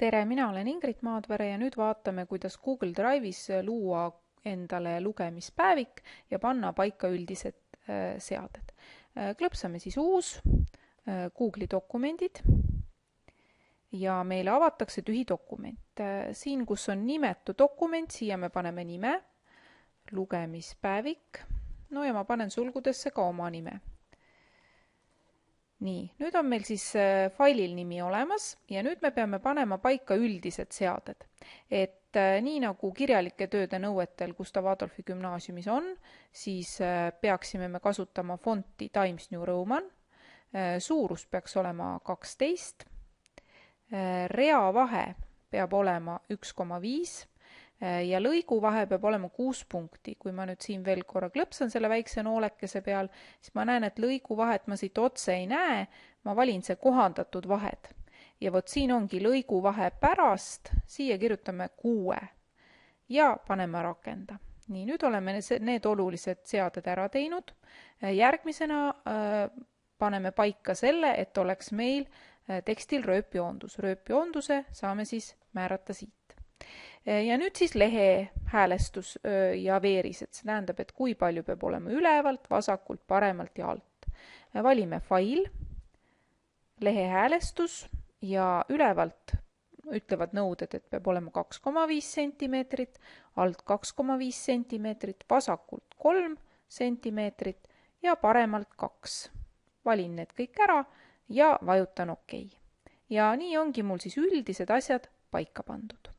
tere, mina olen Ingrid Maadvere ja nüüd vaatame, kuidas Google Drive'is luua endale lugemispäevik ja panna paika üldised seaded. Klõpsame siis uus Google'i dokumendid ja meile avatakse tühi dokument. Siin, kus on nimetu dokument, siia me paneme nime, lugemispäevik, no ja ma panen sulgudesse ka oma nime. Nii, nüüd on meil siis failil nimi olemas ja nüüd me peame panema paika üldised seaded. Et nii nagu kirjalike tööde nõuetel Gustav Adolfi gümnaasiumis on, siis peaksime me kasutama fonti Times New Roman. Suurus peaks olema 12. Reavahe peab olema 1,5 ja lõiguvahe peab olema 6 punkti. Kui ma nüüd siin veel korra klõpsan selle väikse noolekese peal, siis ma näen, et lõiguvahet ma siit otse ei näe, ma valin see kohandatud vahed. Ja vot siin ongi lõiguvahe pärast, siia kirjutame 6 ja paneme rakenda. Nii, nüüd oleme need olulised seaded ära teinud. Järgmisena paneme paika selle, et oleks meil tekstil rööpjoondus. Rööpjoonduse saame siis määrata siit. Ja nüüd siis lehe häälestus ja veerised. See tähendab, et kui palju peab olema ülevalt, vasakult, paremalt ja alt. Valime fail, lehe häälestus ja ülevalt ütlevad nõuded, et peab olema 2,5 cm, alt 2,5 cm, vasakult 3 cm ja paremalt 2. Valin need kõik ära ja vajutan OK. Ja nii ongi mul siis üldised asjad paika pandud.